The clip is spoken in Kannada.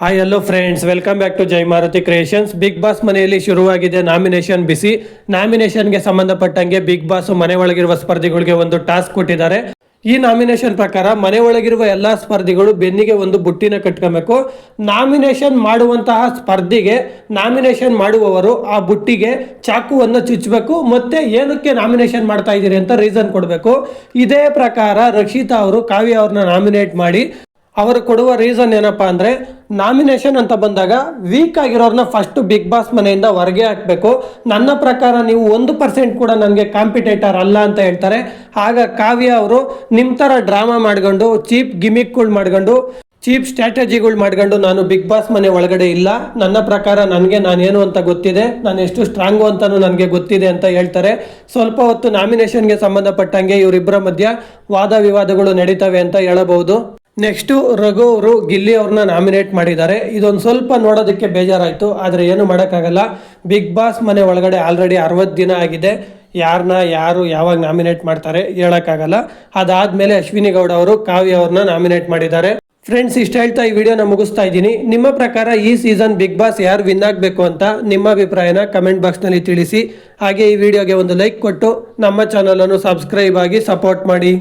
Hi hello friends, welcome back to Jai Maruti creations. Bigg Boss ಮನೆಯಲ್ಲಿ ಶುರುವಾಗಿದೆ ನಾಮಿನೇಷನ್ ಬಿಸಿ. ನಾಮಿನೇಷನ್ಗೆ ಸಂಬಂಧಪಟ್ಟಂಗೆ ಬಿಗ್ ಬಾಸ್ ಮನೆ ಒಳಗಿರುವ ಸ್ಪರ್ಧಿಗಳಿಗೆ ಒಂದು ಟಾಸ್ಕ್ ಕೊಟ್ಟಿದ್ದಾರೆ. ಈ ನಾಮಿನೇಷನ್ ಪ್ರಕಾರ ಮನೆ ಒಳಗಿರುವ ಎಲ್ಲಾ ಸ್ಪರ್ಧಿಗಳು ಬೆನ್ನಿಗೆ ಒಂದು ಬುಟ್ಟಿನ ಕಟ್ಕೊಬೇಕು. ನಾಮಿನೇಷನ್ ಮಾಡುವಂತಹ ಸ್ಪರ್ಧಿಗೆ ನಾಮಿನೇಷನ್ ಮಾಡುವವರು ಆ ಬುಟ್ಟಿಗೆ ಚಾಕುವನ್ನು ಚುಚ್ಚಬೇಕು. ಮತ್ತೆ ಏನಕ್ಕೆ ನಾಮಿನೇಷನ್ ಮಾಡ್ತಾ ಇದ್ದೀರಿ ಅಂತ ರೀಸನ್ ಕೊಡಬೇಕು. ಇದೇ ಪ್ರಕಾರ ರಕ್ಷಿತಾ ಅವರು ಕಾವ್ಯ ಅವ್ರನ್ನ ನಾಮಿನೇಟ್ ಮಾಡಿ ಅವರು ಕೊಡುವ ರೀಸನ್ ಏನಪ್ಪಾ ಅಂದ್ರೆ, ನಾಮಿನೇಷನ್ ಅಂತ ಬಂದಾಗ ವೀಕ್ ಆಗಿರೋರ್ನ ಫಸ್ಟ್ ಬಿಗ್ ಬಾಸ್ ಮನೆಯಿಂದ ಹೊರಗೆ ಹಾಕಬೇಕು. ನನ್ನ ಪ್ರಕಾರ ನೀವು 1% ಕೂಡ ನನಗೆ ಕಾಂಪಿಟೇಟರ್ ಅಲ್ಲ ಅಂತ ಹೇಳ್ತಾರೆ. ಆಗ ಕಾವ್ಯ ಅವರು ನಿಮ್ಮ ಥರ ಡ್ರಾಮಾ ಮಾಡ್ಕೊಂಡು, ಚೀಪ್ ಗಿಮಿಕ್ಗಳು ಮಾಡ್ಕೊಂಡು, ಚೀಪ್ ಸ್ಟ್ರಾಟಜಿಗಳು ಮಾಡ್ಕೊಂಡು ನಾನು ಬಿಗ್ ಬಾಸ್ ಮನೆ ಒಳಗಡೆ ಇಲ್ಲ. ನನ್ನ ಪ್ರಕಾರ ನಾನೇನು ಅಂತ ಗೊತ್ತಿದೆ, ನಾನು ಎಷ್ಟು ಸ್ಟ್ರಾಂಗು ಅಂತಲೂ ನನಗೆ ಗೊತ್ತಿದೆ ಅಂತ ಹೇಳ್ತಾರೆ. ಸ್ವಲ್ಪ ಹೊತ್ತು ನಾಮಿನೇಷನ್ಗೆ ಸಂಬಂಧಪಟ್ಟಂಗೆ ಇವರಿಬ್ಬರ ಮಧ್ಯ ವಾದ ವಿವಾದಗಳು ನಡೀತವೆ ಅಂತ ಹೇಳಬಹುದು. ನೆಕ್ಸ್ಟು ರಘು ಅವರು ಗಿಲ್ಲಿ ಅವ್ರನ್ನ ನಾಮಿನೇಟ್ ಮಾಡಿದ್ದಾರೆ. ಇದೊಂದು ಸ್ವಲ್ಪ ನೋಡೋದಕ್ಕೆ ಬೇಜಾರಾಯಿತು, ಆದರೆ ಏನು ಮಾಡೋಕ್ಕಾಗಲ್ಲ. ಬಿಗ್ ಬಾಸ್ ಮನೆ ಒಳಗಡೆ ಆಲ್ರೆಡಿ 60 ದಿನ ಆಗಿದೆ. ಯಾರು ಯಾವಾಗ ನಾಮಿನೇಟ್ ಮಾಡ್ತಾರೆ ಹೇಳೋಕ್ಕಾಗಲ್ಲ. ಅದಾದಮೇಲೆ ಅಶ್ವಿನಿ ಗೌಡ ಅವರು ಕಾವ್ಯ ಅವ್ರನ್ನ ನಾಮಿನೇಟ್ ಮಾಡಿದ್ದಾರೆ. ಫ್ರೆಂಡ್ಸ್, ಇಷ್ಟ ಹೇಳ್ತಾ ಈ ವಿಡಿಯೋನ ಮುಗಿಸ್ತಾ ಇದ್ದೀನಿ. ನಿಮ್ಮ ಪ್ರಕಾರ ಈ ಸೀಸನ್ ಬಿಗ್ ಬಾಸ್ ಯಾರು ವಿನ್ ಆಗಬೇಕು ಅಂತ ನಿಮ್ಮ ಅಭಿಪ್ರಾಯನ ಕಮೆಂಟ್ ಬಾಕ್ಸ್ನಲ್ಲಿ ತಿಳಿಸಿ. ಹಾಗೆ ಈ ವಿಡಿಯೋಗೆ ಒಂದು ಲೈಕ್ ಕೊಟ್ಟು ನಮ್ಮ ಚಾನಲನ್ನು ಸಬ್ಸ್ಕ್ರೈಬ್ ಆಗಿ ಸಪೋರ್ಟ್ ಮಾಡಿ.